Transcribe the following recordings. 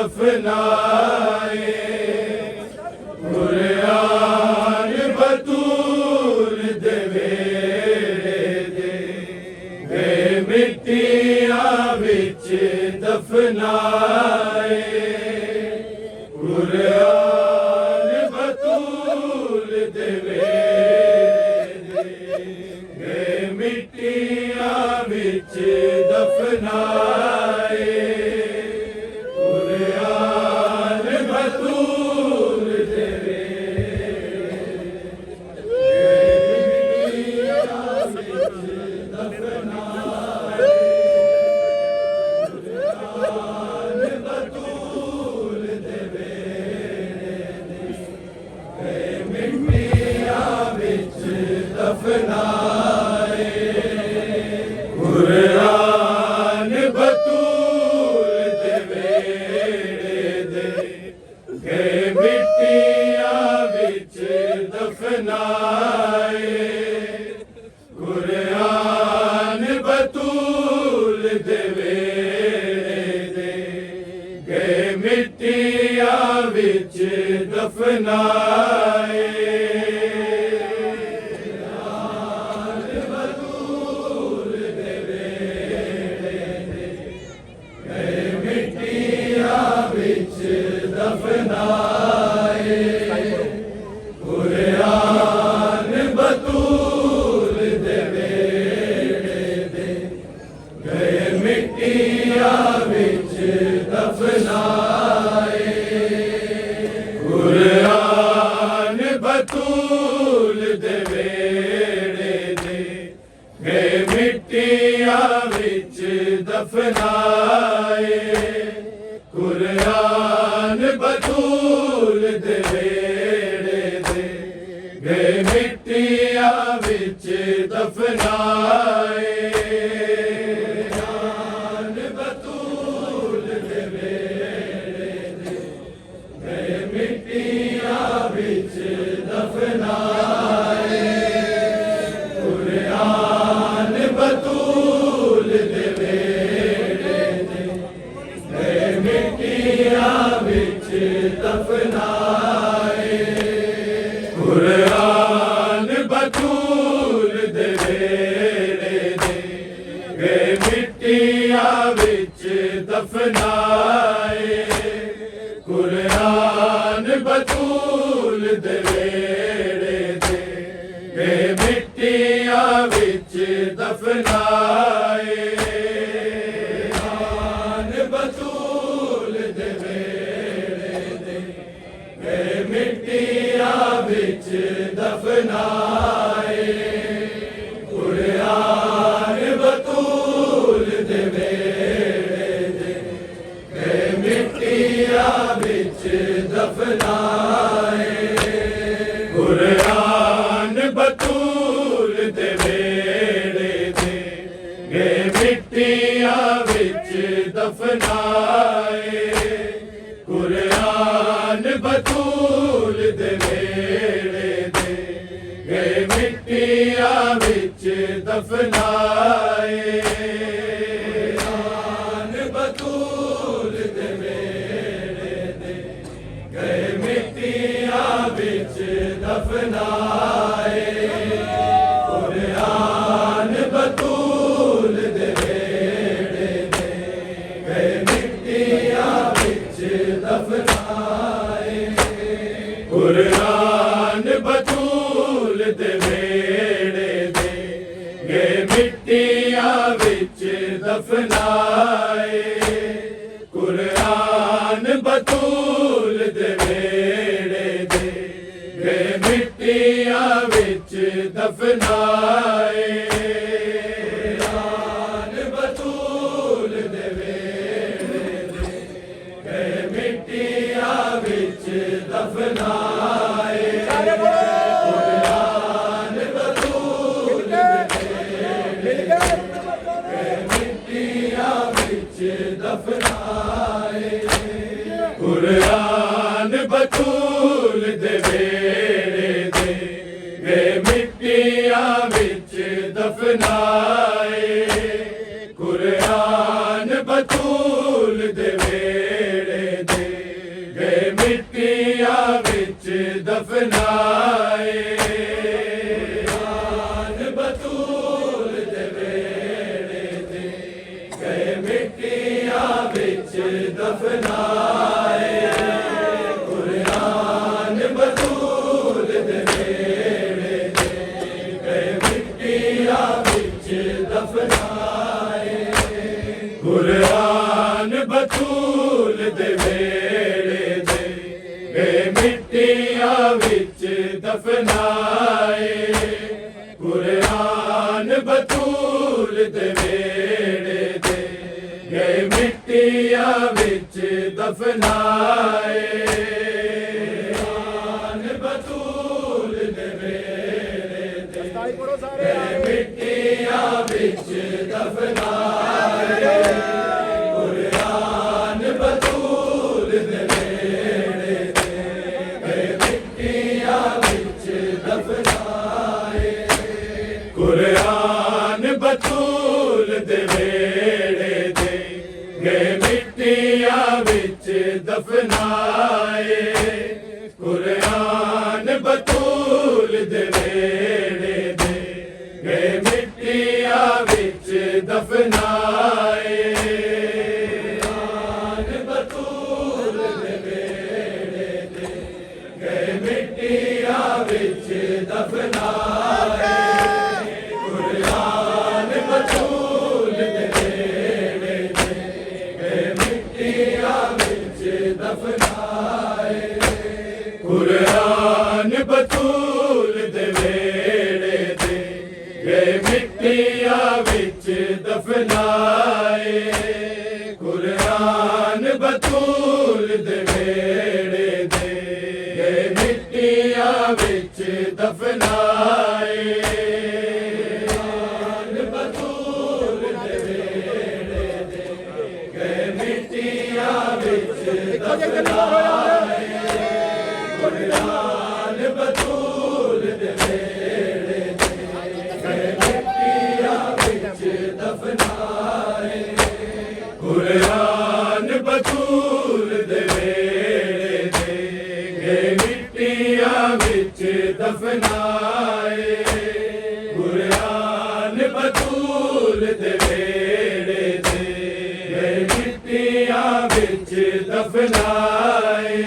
दफनाए कुरान बतूल दे वे मिट्टियां विच दफनाए कुरान बतूल दे वे मिट्टियां विच दफनाए कुरान बतूल दे वेड़े दे मिट्टियां विच दफनाए कुरान बतूल दे वेड़े दे मिट्टियां विच दफनाए कुरान बतूल दे वेड़े दे मिट्टियां विच दफनाए कुरान बतूल दे वेड़े दे मिट्टियां विच दफनाए कुरान बतूल दे वेड़े दे मिट्टियां विच दफनाए कुरान बतूल दे वेड़े दे मिट्टियां विच दफनाए कुरान बतूल दे वेड़े दे मिट्टियां विच दफनाए कुरान बतूल दे वेड़े दे मिट्टियां विच दफनाए कुरान बतूल दे वेड़े दे मिट्टियां विच दफनाए कुरान बतूल दे वेड़े दे मिट्टियां विच दफनाए कुरान बतूल दे वेड़े दे मिट्टियां विच दफनाए कुरान बतूल दे वेड़े दे मिट्टियां विच दफनाए कुरान बतूल दे वेड़े दे मिट्टियां विच दफनाए कुरान बतूल दे वेड़े दे मिट्टियां विच दफनाए कुरान बतूल दे वेड़े दे मिट्टियां विच दफनाए कुरान बतूल दे वेड़े दे गे मिट्टियां विच दफनाए कुरान बतूल दे वेड़े दे गे मिट्टियां विच दफनाए कुरान बतूल दे वेड़े दे गे मिट्टियां विच दफनाए कुरान बतूल दे वेड़े गे मिट्टियां विच दफनाए कुरान बतूल दे वेड़े दे गे मिट्टियां विच दफनाए कुरान बतूल दे वेड़े दे गे मिट्टियां विच दफनाए कुरान बतूल दे वेड़े दे गे मिट्टियां विच दफनाए कुरान बतूल दे वेड़े दे गे मिट्टियां विच दफनाए कुरान बतूल दे वेड़े दे गे मिट्टियां विच दफनाए कुरान बतूल दे वेड़े दे गे मिट्टियां विच दफनाए कुरान बतूल दे वेड़े दे गे मिट्टियां विच दफनाए कुरान बतूल दे वेड़े दे गे मिट्टियां विच दफनाए कुरान बतूल दे वेड़े दे गे मिट्टियां विच दफनाए कुरान बतूल दे वेड़े दे गे मिट्टियां विच दफनाए कुरान बतूल दे वेड़े दे गे मिट्टियां विच दफनाए कुरान बतूल दे वेड़े दे गे मिट्टियां विच दफनाए कुरान बतूल दे वेड़े दे गे मिट्टियां विच दफनाए कुरान बतूल दे वेड़े दे गे मिट्टियां विच दफनाए कुरान बतूल दे वेड़े दे गे मिट्टियां विच दफनाए कुरान बतूल दे वेड़े दे गे मिट्टियां विच दफनाए कुरान बतूल दे वेड़े दे गे मिट्टियां विच दफनाए कुरान बतूल दे वेड़े दे गे मिट्टियां विच दफनाए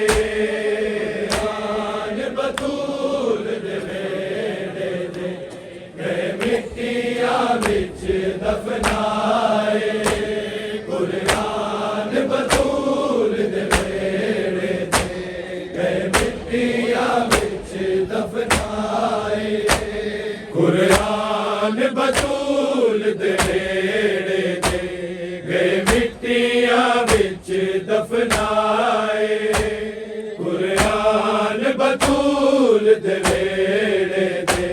कुरान बतूल दे वेड़े दे गे मिट्टियां विच दफनाए कुरान बतूल दे वेड़े दे गे मिट्टियां विच दफनाए कुरान बतूल दे वेड़े दे गे मिट्टियां विच दफनाए कुरान बतूल दे वेड़े दे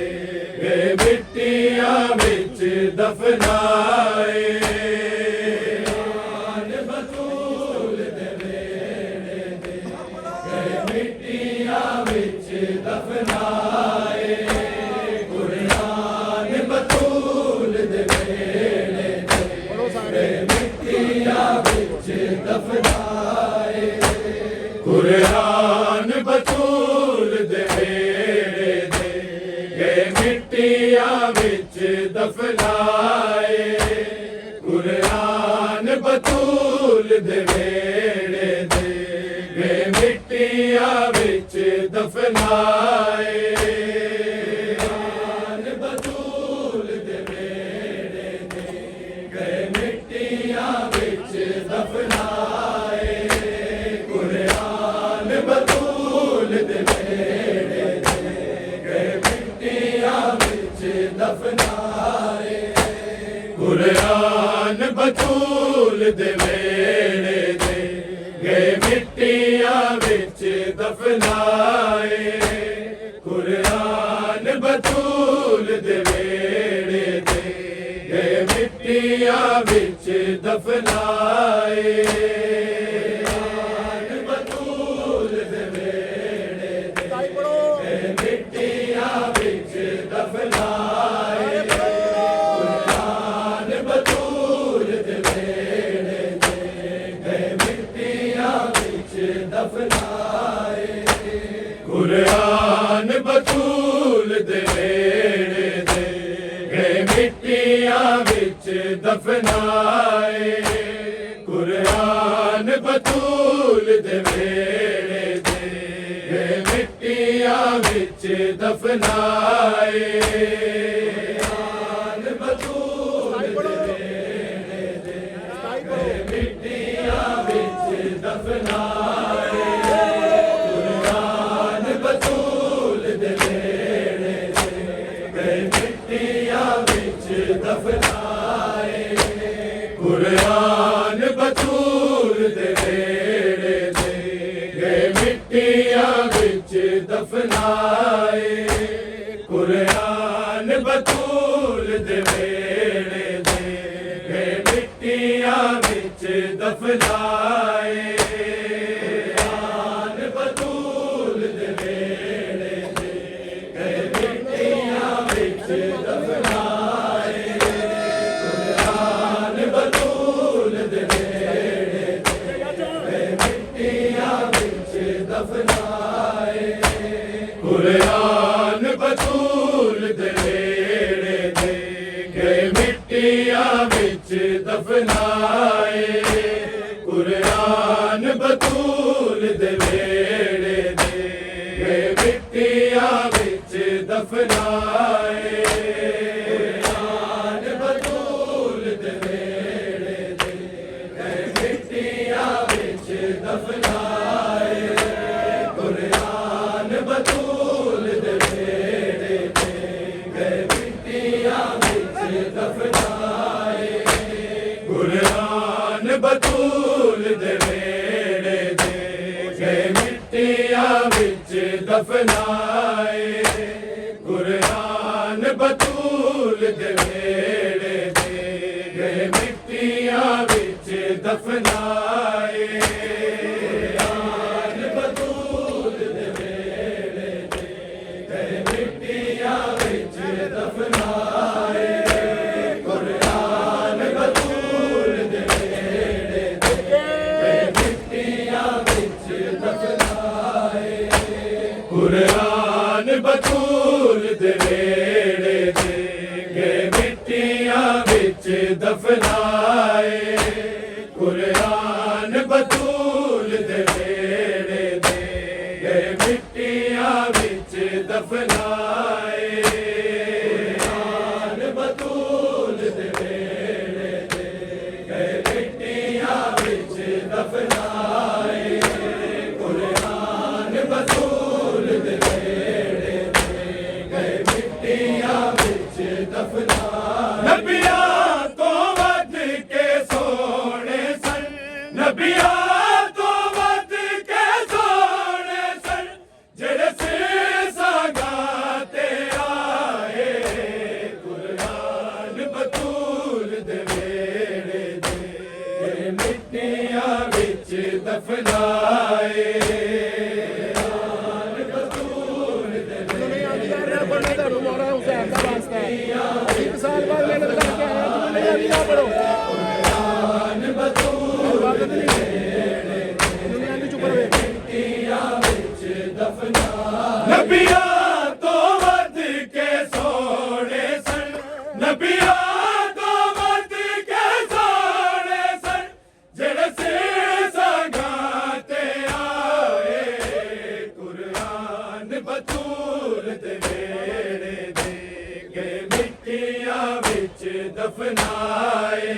गे मिट्टियां विच दफनाए कुरान बतूल दे वेड़े दे गे मिट्टियां विच दफनाए कुरान बतूल दे वेड़े दे गे मिट्टियां विच दफनाए कुरान बतूल दे वेड़े दे गे मिट्टियां विच दफनाए ਮਿੱਟੀਆਂ ਵਿੱਚ ਦਫਨਾਏ ਬਤੂਲ ਦੇ ਵੇੜੇ ਤੇ ਗਏ ਮਿੱਟੀਆਂ ਵਿੱਚ ਦਫਨਾਏ ਕੁਰਾਨ ਬਤੂਲ ਦੇ ਵੇੜੇ ਤੇ ਗਏ ਮਿੱਟੀਆਂ ਵਿੱਚ ਦਫਨਾਏ ਕੁਰਾਨ ਬਤੂਲ ਦੇ ਵੇੜੇ ਤੇ ਗਏ ਮਿੱਟੀਆਂ ਵਿੱਚ ਦਫਨਾਏ ਕੁਰਾਨ ਬਤੂਲ ਦੇ ਵੇੜੇ ਤੇ ਗਏ ਮਿੱਟੀਆਂ ਵਿੱਚ ਦਫਨਾਏ ਬਤੂਲ ਦੇ ਵੇੜੇ ਤੇ ਗਏ ਮਿੱਟੀਆਂ ਵਿੱਚ ਦਫਨਾਏ ਕੁਰਾਨ ਬਤੂਲ ਦੇ ਵੇੜੇ ਤੇ ਗਏ ਮਿੱਟੀਆਂ ਵਿੱਚ ਦਫਨਾਏ ਕੁਰਾਨ ਬਤੂਲ ਦੇ ਵੇੜੇ ਤੇ ਗਏ ਮਿੱਟੀਆਂ ਵਿੱਚ ਦਫਨਾਏ ਕੁਰਾਨ ਬਤੂਲ ਦੇ ਵੇੜੇ ਤੇ ਗਏ ਮਿੱਟੀਆਂ ਵਿੱਚ ਦਫਨਾਏ ਕੁਰਾਨ ਬਤੂਲ ਦੇ ਵੇੜੇ ਤੇ ਗਏ ਮਿੱਟੀਆਂ ਵਿੱਚ ਦਫਨਾਏ ਕੁਰਾਨ ਬਤੂਲ ਦੇ ਵੇੜੇ ਤੇ ਗਏ ਮਿੱਟੀਆਂ ਵਿੱਚ ਦਫਨਾਏ ਕੁਰਾਨ ਬਤੂਲ ਦੇ ਵੇੜੇ ਤੇ ਗਏ ਮਿੱਟੀਆਂ ਵਿੱਚ ਦਫਨਾਏ ਕੁਰਾਨ ਬਤੂਲ ਦੇ ਵੇੜੇ ਤੇ ਗਏ ਮਿੱਟੀਆਂ ਵਿੱਚ ਦਫਨਾਏ ਕੁਰਾਨ ਬਤੂਲ ਦੇ ਵੇੜੇ ਤੇ ਗਏ ਮਿੱਟੀਆਂ ਵਿੱਚ ਦਫਨਾਏ ਕੁਰਾਨ ਬਤੂਲ ਦੇ ਵੇੜੇ ਤੇ ਗਏ ਮਿੱਟੀਆਂ ਵਿੱਚ ਦਫਨਾਏ ਕੁਰਾਨ ਬਤੂਲ ਦੇ ਵੇੜੇ ਤੇ ਗਏ ਮਿੱਟੀਆਂ ਵਿੱਚ ਦਫਨਾਏ ਕੁਰਾਨ ਬਤੂਲ ਦੇ ਵੇੜੇ ਤੇ ਗਏ ਮਿੱਟੀਆਂ ਵਿੱਚ ਦਫਨਾਏ ਕੁਰਾਨ ਬਤੂਲ ਦੇ ਵੇੜੇ ਤੇ ਗਏ ਮਿੱਟੀਆਂ ਵਿੱਚ ਦਫਨਾਏ ਕੁਰਾਨ ਬਤੂਲ ਦੇ ਵੇੜੇ ਤੇ ਗਏ ਮਿੱਟੀਆਂ ਵਿੱਚ ਦਫਨਾਏ ਕੁਰਾਨ ਬਤੂਲ ਦੇ ਵੇੜੇ ਤੇ ਗਏ ਮਿੱਟੀਆਂ ਵਿੱਚ ਦਫਨਾਏ ਕੁਰਾਨ ਬਤੂਲ ਦੇ ਵੇੜੇ ਤੇ ਗਏ ਮਿੱਟੀਆਂ ਵਿੱਚ ਦਫਨਾਏ ਕੁਰਾਨ ਬਤੂਲ ਦੇ ਵੇੜੇ ਤੇ ਗਏ ਮਿੱਟੀਆਂ ਵਿੱਚ ਦਫਨਾਏ ਕੁਰਾਨ ਬਤੂਲ ਦੇ ਵੇੜੇ ਤੇ ਗਏ ਮਿੱਟੀਆਂ ਵਿੱਚ ਦਫਨਾਏ ਕੁਰਾਨ ਬਤੂਲ ਦੇ ਵੇੜੇ ਤੇ ਗਏ ਮਿੱਟੀਆਂ ਵਿੱਚ ਦਫਨਾਏ ਕੁਰਾਨ ਬਤੂਲ ਦੇ ਵੇੜੇ ਤੇ ਗਏ ਮਿੱਟੀਆਂ ਵਿੱਚ ਦਫਨਾਏ ਕੁਰਾਨ ਬਤੂਲ ਦੇ ਵੇੜੇ ਤੇ ਗਏ ਮਿੱਟੀਆਂ ਵਿੱਚ ਦਫਨਾਏ ਕੁਰਾਨ ਬਤੂਲ ਦੇ ਵੇੜੇ ਤੇ ਗਏ ਮਿੱਟੀਆਂ ਵਿੱਚ ਦਫਨਾਏ ਨਬੀਆਂ ਤੋਂ ਵੱਧ ਕੇ ਸੋਹਣੇ ਸਨ ਨਬੀਆਂ ਤੋਂ ਵੱਧ ਕੇ ਸੋਹਣੇ ਸਨ ਜਿਹੜੇ ਸੀਸਾਂ बतूल दे वेड़े दे गए मिट्टियां विच दफनाए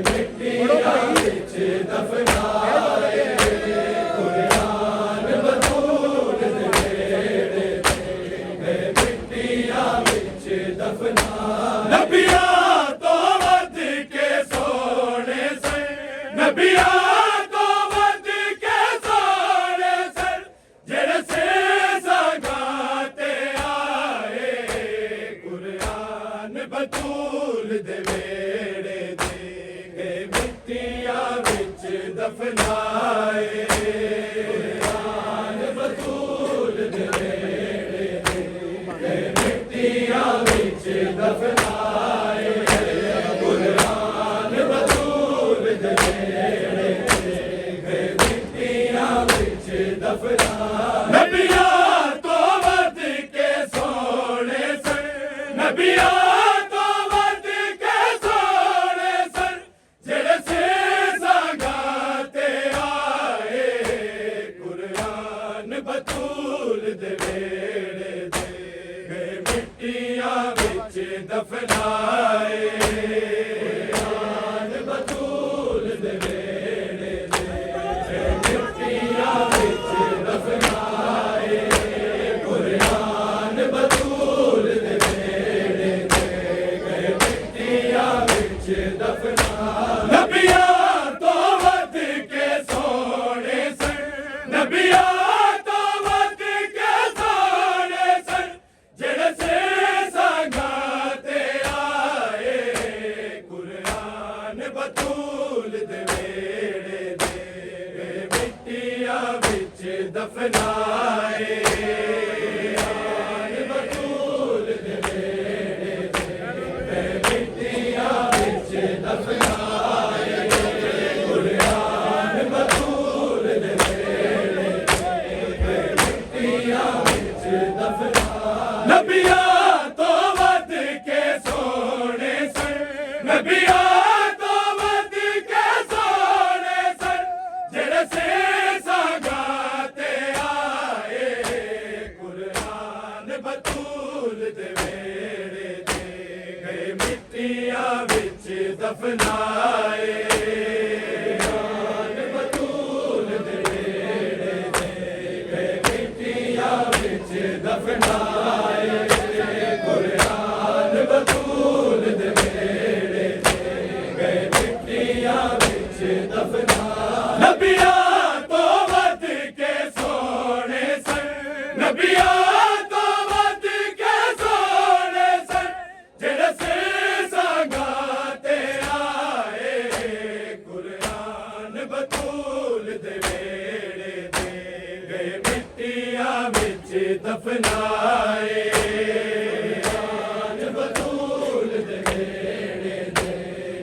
मिट्टियां विच दफनाए कुरान बतूल दे वेड़े दे गए मिट्टियां विच दफनाए नबियां तो वध के सोने से नबियां बतूल दे वेड़े दे गए मिट्टियां विच दफनाए कुरान बतूल दे वेड़े दे गए मिट्टियां विच दफनाए कुरान बतूल दे वेड़े दे गए मिट्टियां विच दफनाए नबियां तो वध के सोने से नबियां बतूल दे वेड़े दे गए मिट्टियां विच दफनाए कुरान बतूल दे वेड़े दे गए मिट्टियां विच दफनाए कुरान बतूल दे वेड़े दे गए मिट्टियां विच दफनाए नबियां तो वध के सोने से नबियां बतूल दे वेड़े दे गए मिट्टियां विच दफनाए बतूल दे वेड़े दे गए मिट्टियां विच दफनाए कुरान बतूल दे वेड़े दे गए मिट्टियां विच दफनाए नबियां तो वध के सोने से नबियां बतूल दे वेड़े दे गए मिट्टियां विच दफनाए बतूल दे वेड़े दे गए मिट्टियां विच दफनाए कुरान बतूल दे वेड़े दे गए मिट्टियां विच दफनाए नबियां तो वध के सोने से नबियां बतूल दे वेड़े दे गए मिट्टियां विच दफनाए बतूल दे वेड़े दे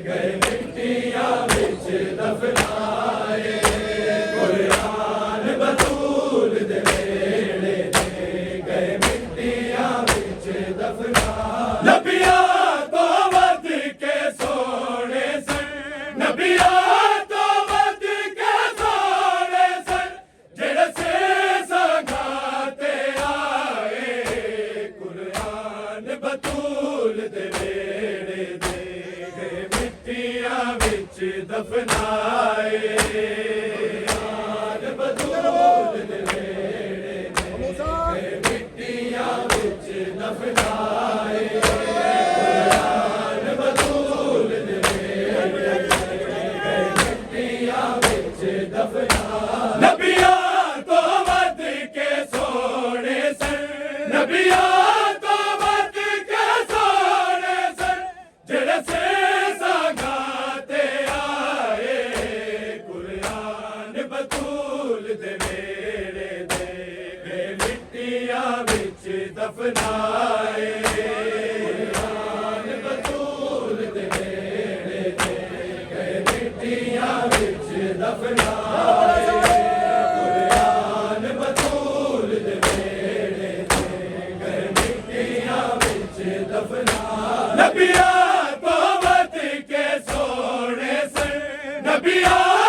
गए मिट्टियां विच दफनाए कुरान बतूल दे वेड़े दे गए मिट्टियां विच दफनाए नबियां तो वध के सोने से नबियां बतूल दे वेड़े दे गए मिट्टियां विच दफनाए बतूल दे वेड़े दे गए मिट्टियां विच दफनाए बतूल दे वेड़े दे गए मिट्टियां विच दफनाए नबियां तो वध के सोने से नबियां बतूल दे वेड़े दे गए मिट्टियां विच दफनाए बतूल दे वेड़े दे गए मिट्टियां विच दफनाए बतूल दे वेड़े दे गए मिट्टियां विच दफनाए नबियां तो वध के सोने से नबियां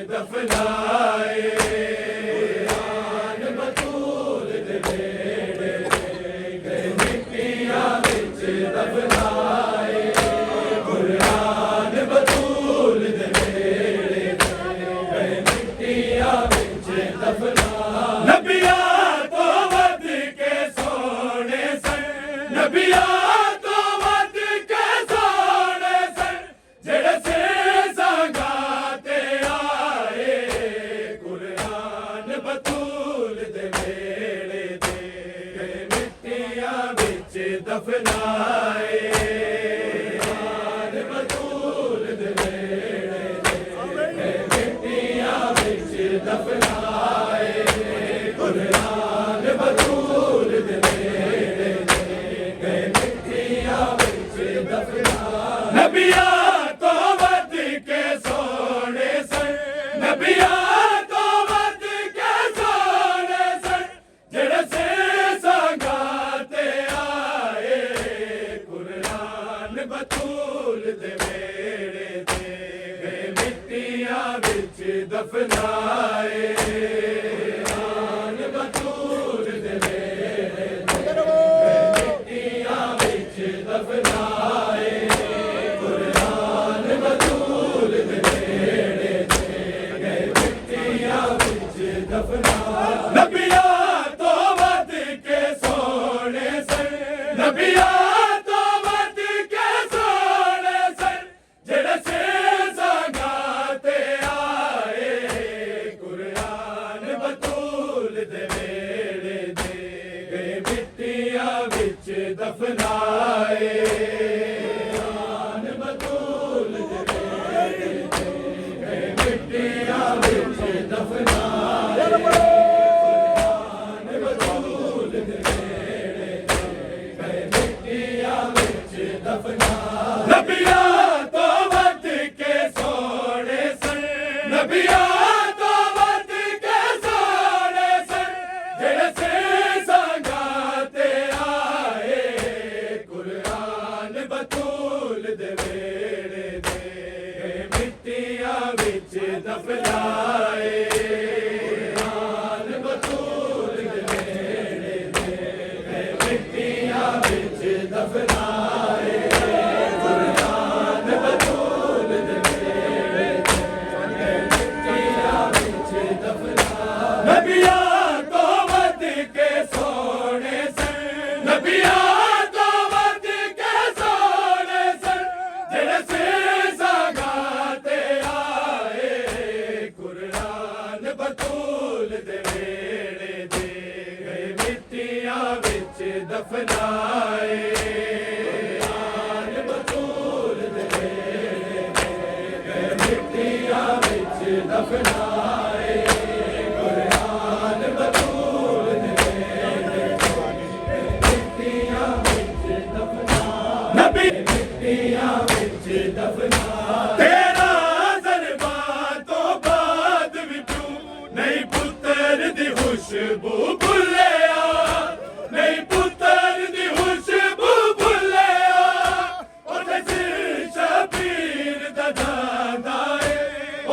दफनाए कुरान बतूल दे बेड़े गए मिट्टियां विच दफनाए कुरान बतूल दे बेड़े गए मिट्टियां विच दफनाए नबियां तो वध के सोने सन नबियां दफनाए कुरान बतूल दे बेड़े मिट्टियां विच दफनाए कुरान बतूल दे बेड़े मिट्टियां विच दफनाए नबियां तो वध के सोने सन नबियां तो वध के सोने सन जेड़े से बतूल दे बेड़े ते गए मिट्टियां विच दफनाए कुरान बतूल दे बेड़े गए मिट्टियां विच दफनाए कुरान बतूल दे बेड़े गए मिट्टियां विच दफनाए नबियां तो वध के सोने सन नबियां दफनाए कुरान बतूल दे बेड़े गए मिट्टियां विच दफनाए कुरान बतूल दे बेड़े गए मिट्टियां विच दफनाए नबियां तो वध के सोने सन नबियां तो वध के सोने सन जेड़े से बतूल दे बेड़े ते गए मिट्टियां विच दफनाए कुरान बतूल दे बेड़े ते गए मिट्टियां विच दफनाए कुरान बतूल दे बेड़े ते गए मिट्टियां विच दफनाए नबियां तो वध के सोने सन नबियां बतूल दे बेड़े ते गए मिट्टियां विच दफनाए कुरान बतूल दे बेड़े गए मिट्टियां विच दफनाए कुरान बतूल दे बेड़े मिट्टियां विच दफनाए नबी मिट्टियां विच दफनाए तेरा ज़रबां तो बाद विचू नहीं पुत्तर दी खुशबू भुल्लिया नहीं पुत्तर दी खुशबू भुल्लिया उत्थे सिर शबीर दा जांदा है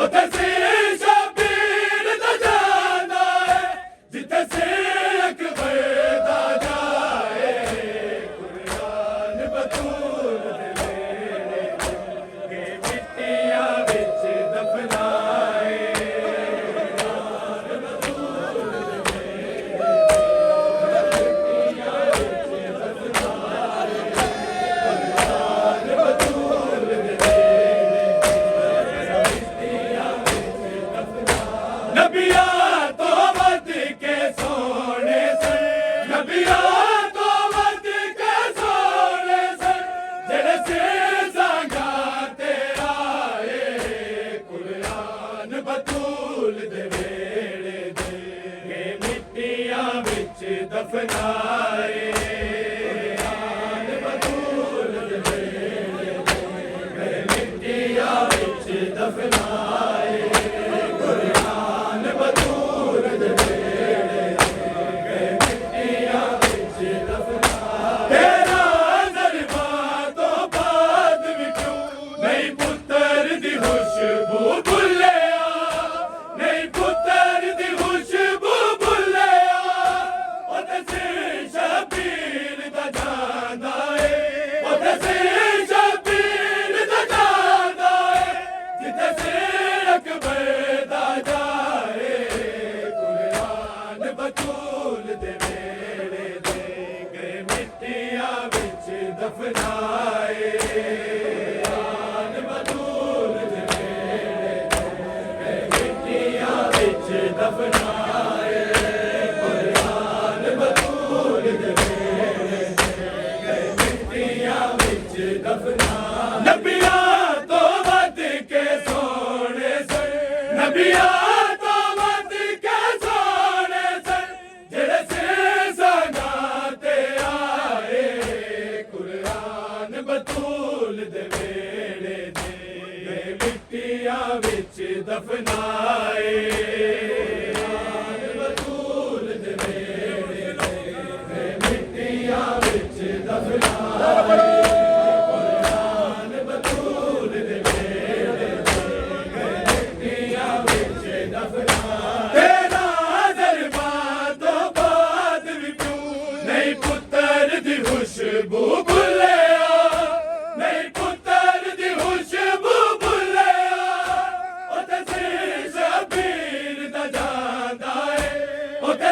उत्थे सिर शबीर दा जांदा है जिथे सिर अकबर दा जाए कुरान बतूल दे बेड़े गए मिट्टियां विच दफनाए नबियां तो वध के सोने सन नबियां तो वध के सोने सन जेड़े से संगाते आए कुरान बतूल दे बेड़े ते गए मिट्टियां विच दफनाए कुरान बतूल दे बेड़े गए मिट्टियां विच दफनाए कुरान बतूल दे बेड़े गए मिट्टियां विच दफनाए तेरा ज़रबां तो बाद विचू नहीं पुत्तर दी खुशबू भुल्लिया विच दफनाए कुरान बतूल दे वेले गए मिट्टियां विच दफनाए नबियां तो वध के सोने सन नबियां तो वध के सोने सन जेड़े सिरसां ते आए कुरान बतूल दे वेले गए मिट्टियां विच दफनाए बतूल दे वेले गए मिट्टियां विच दफनाए कुरान बतूल दे वेले गए मिट्टियां विच दफनाए तेरा दरबार तो बाद भी क्यों नहीं पुत्तर दी खुशबू भुल्लिया नहीं पुत्तर दी खुशबू भुल्लिया ओते शबीर दा जांदा है ओते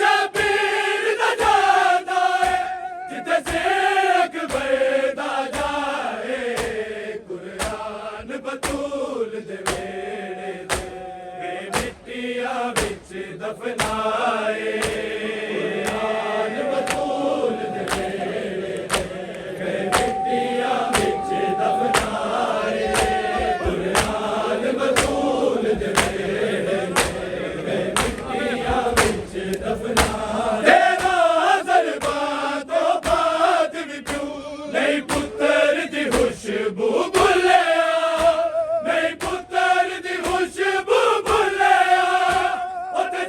शबीर दा जांदा है जिथे से अकबर दा जाए कुरान बतूल दे वेले गए मिट्टियां विच दफनाए कुरान बतूल दे वेले गए मिट्टियां विच दफनाए कुरान बतूल दे वेले गए मिट्टियां विच दफनाए तेरा दरबार तो बाद भी क्यों नहीं पुत्तर दी खुशबू भुल्लिया नहीं पुत्तर दी खुशबू भुल्लिया ओते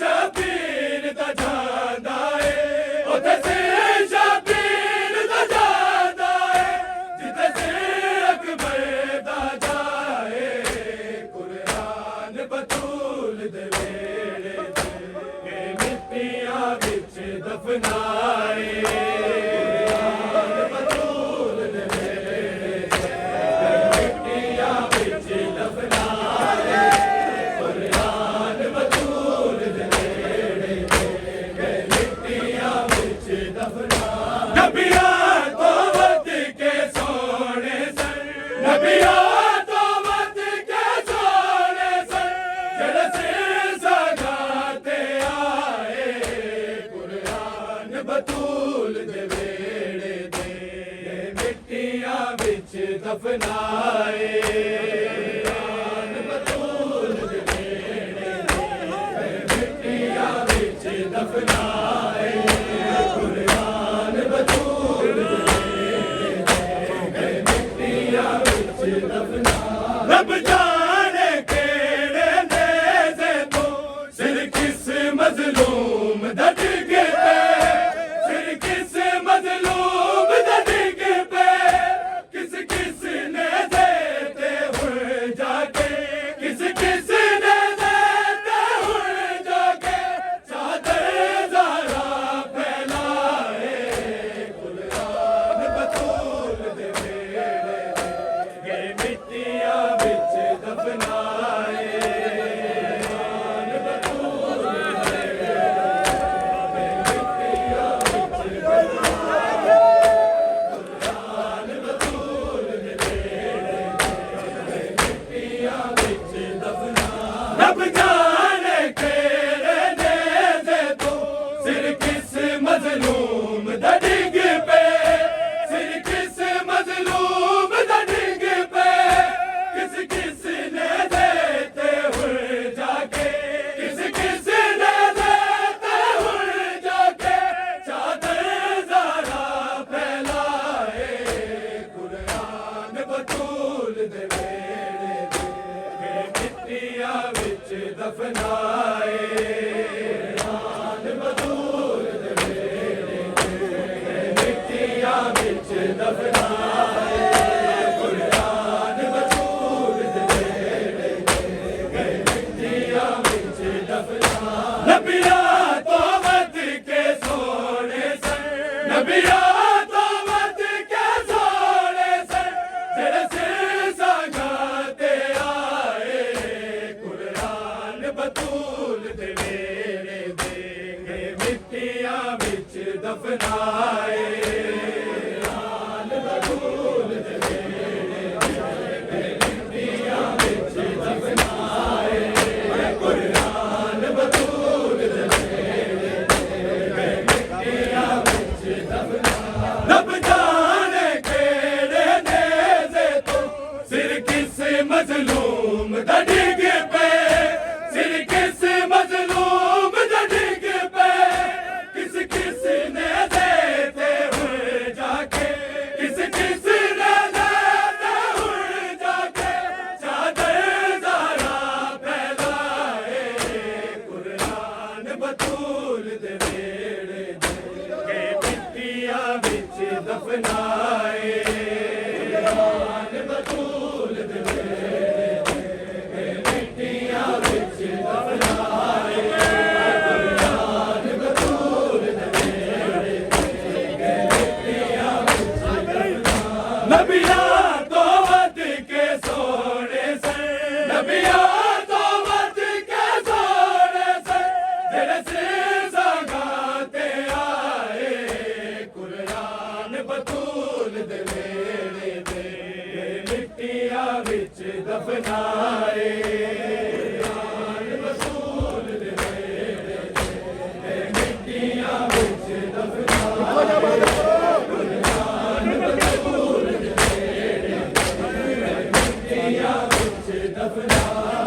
शबीर दा जांदा है ओते शबीर दा जांदा है जिथे से अकबर दा जाए कुरान बतूल दे वेले गए मिट्टियां विच दफनाए कुरान बतूल दे वेले गए मिट्टियां विच दफनाए कुरान बतूल दे वेले गए मिट्टियां विच दफनाए नबियां तो वध के सोने सन नबियां तो वध के सोने सन जेड़े सिरसां ते आए कुरान बतूल दे वेले गए मिट्टियां विच दफनाए कुरान बतूल दे वेले गए मिट्टियां विच दफनाए कुरान बतूल दे वेले गए मिट्टियां विच दफनाए रब जाने केड़े नेज़े तो सिर किस मज़लूम दा डिग पे सिर किस मज़लूम दा डिग पे किस किस नेज़े ते हुण जाके किस किस नेज़े ते हुण जाके चादर ज़ारा फैलाए कुरान बतूल दे वेले गए मिट्टियां विच दफनाए कुरान बतूल दे वेले गए मिट्टियां विच दफनाए कुरान बतूल दे वेले गए मिट्टियां विच दफनाए रब जाने केड़े नेज़े तो सिर किस मज़लूम दा डिग पे सिर किस मज़लूम दा डिग पे किस किस नेज़े ते हुण जाके किस किस नेज़े ते हुण जाके चादर ज़ारा फैलाए कुरान बतूल दे वेले गए मिट्टियां विच दफनाए कुरान बतूल दे वेले गए मिट्टियां विच दफनाए कुरान बतूल दे वेले गए मिट्टियां विच दफनाए नबियां तो वध के सोने सन नबियां तो वध के सोने सन जेड़े सिरसां ते आए कुरान बतूल दे वेले गए मिट्टियां विच दफनाए कुरान बतूल दे वेले गए मिट्टियां विच दफनाए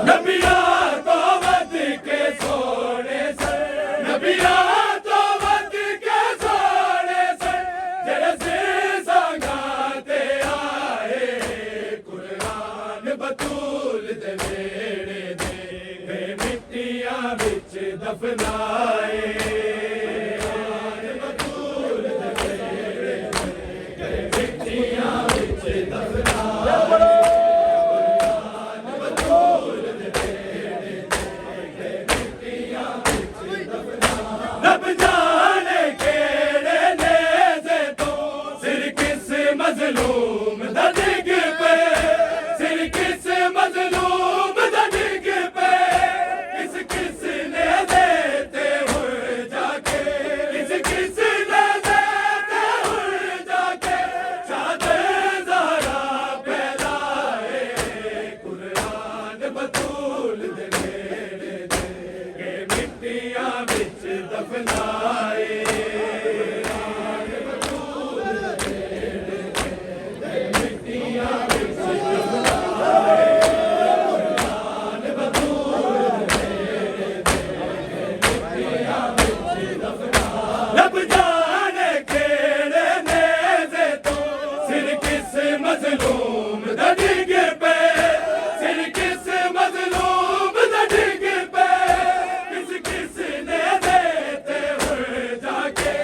नबियां तो वध के सोने सन नबियां तो वध के सोने सन जेड़े संगाते आए कुरान बतूल दे वेड़े दे मिट्टियां विच दफनाए बतूल दे वेड़े दे मिट्टियां विच दफनाए रब जाने केड़े नेज़े तो सिर किस मज़लूम दा डिग पे सिर किस मज़लूम दा डिग पे किस ने देते हुए जाके किस ने देते हुए जाके चादर ज़हरा फैलाए कुरान बतूल दे वेड़े दे मिट्टियां विच दफनाए मिट्टियां विच दफनाए रब जाने केड़े नेज़े तो सिर किस मज़लूम दा डिग पे सिर किस मज़लूम दा डिग पे किस ने देते हुए जाके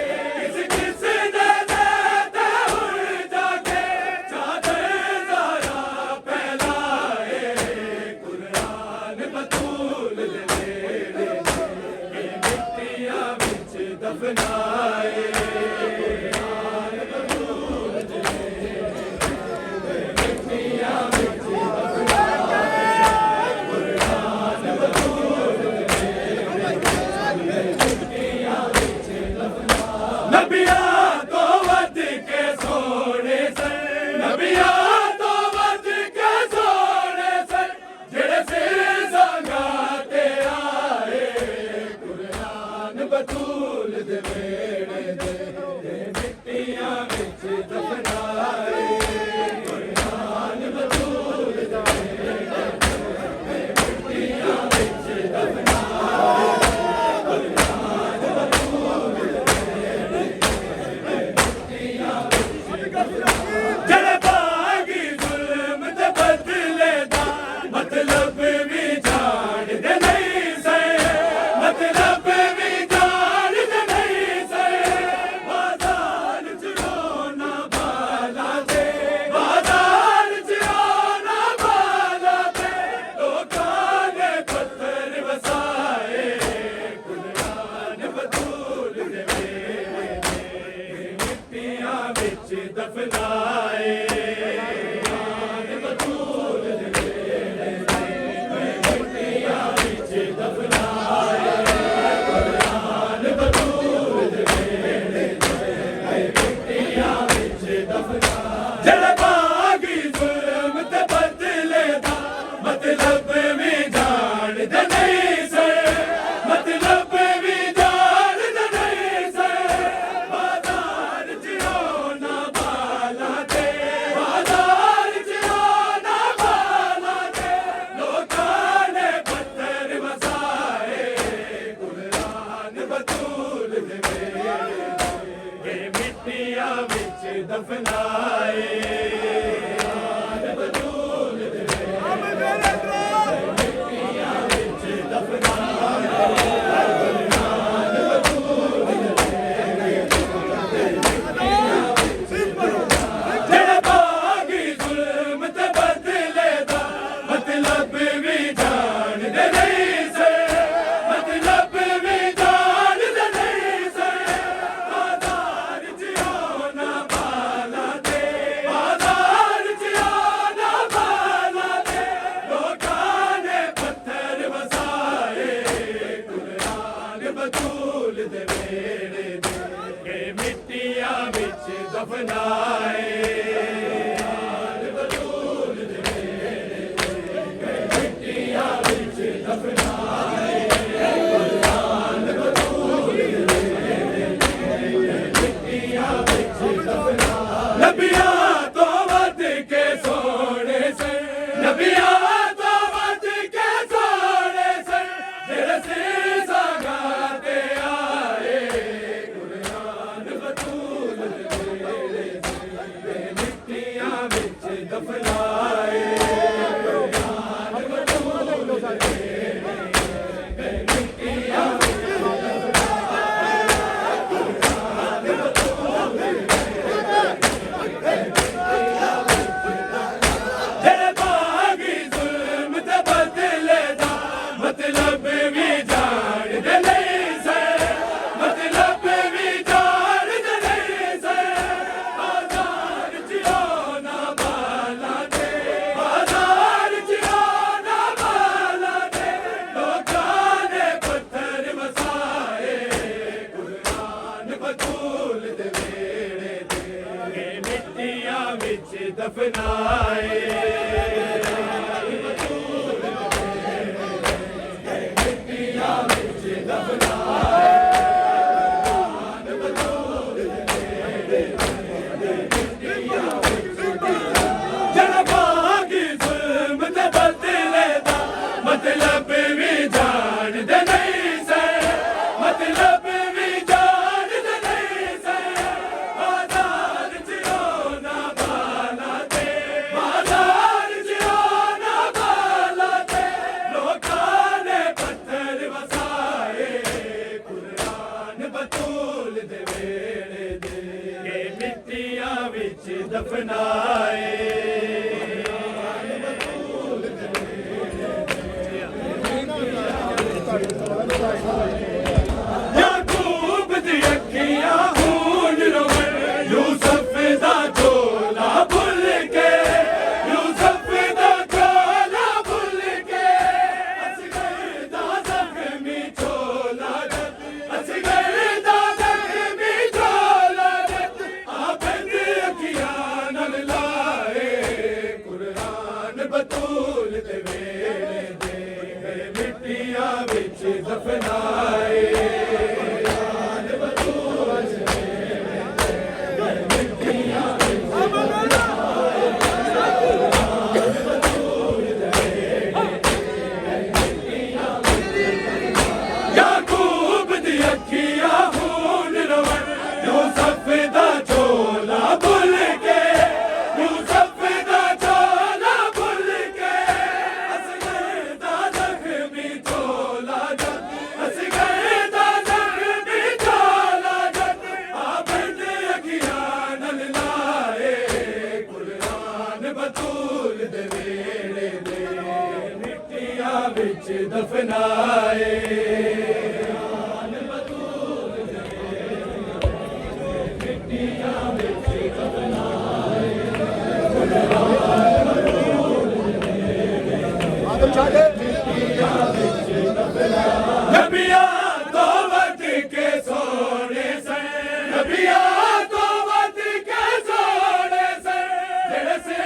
किस ने देते हुए जाके चादर ज़हरा फैलाए कुरान बतूल दे वेड़े दे मिट्टियां विच दफनाए मिट्टियां विच नबियां तो वध के सोने सन नबियां तो वध के सोने सन जेड़े संगाते आए कुरान बतूल दे वेड़े दे मिट्टियां विच दफनाए कुरान बतूल दे वेड़े दे मिट्टियां विच दफनाए जड़े बागी जुल्म दे बदले दा मतलब भी जान दे नहीं से मतलब भी जान दे नहीं से बाजार च रोना बाला दे बाजार च रोना बाला दे लोकां ने पत्थर वसाए कुरान बतूल दे वेड़े दे मिट्टियां विच दफनाए कुरान बतूल दे वेड़े दे मिट्टियां विच दफनाए कुरान बतूल दे वेड़े दे मिट्टियां विच दफनाए जड़े बागी जुल्म ते बदले दा मतलब भी जान दे नहीं से मतलब भी जान दे नहीं से बाजार च रोना बाला दे बाजार च रोना बाला दे लोकां ने पत्थर वसाए कुरान बतूल दे वेड़े दे मिट्टियां विच दफनाए कुरान बतूल दे वेड़े दे मिट्टियां विच दफनाए कुरान बतूल दे जेड़े बागी जुल्म ते बदले दा मतलब भी जान दे नहीं से मतलब भी जान दे नहीं से बाजार च रोना बाला दे बाजार च रोना बाला दे लोकां ने पत्थर वसाए कुरान बतूल दे वेड़े दे मिट्टियां विच दफनाए कुरान बतूल दे वेड़े दे मिट्टियां विच दफनाए कुरान बतूल दे वेड़े दे मिट्टियां विच दफनाए नबियां तो वध के सोने सन नबियां तो वध दफनाए मतलब भी जान दे नहीं से मतलब भी जान दे नहीं से बाजार जियो ना बाला ते बाजार जियो ना बाला ते लोकां ने पत्थर वसाए कुरान बतूल दे वेले दे मिट्टियां विच दफनाए याकूब दी अखियां खून रोवन यूसुफ दा झोला भुल के यूसुफ दा झोला भुल के असगर दा जख्मी झोला असगर दा जख्मी झोला आबद अखियां नल लाए कुरान बतूल दे वेले दे मिट्टियां विच दफनाए याकूब दी अखियां खून रोवन यूसुफ दा झोला भुल के यूसुफ दा झोला भुल के असगर दा जख्मी झोला असगर दा जख्मी झोला आबद अखियां नल लाए कुरान बतूल दे वेले दे मिट्टियां विच दफनाए नबिया तो वत के सोने से नबिया तो वत के सोने से जेड़े से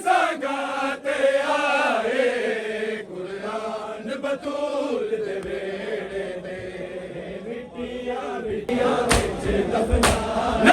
संगाते आए कुरान बतूल दे वेले दे मिट्टियां विच दफना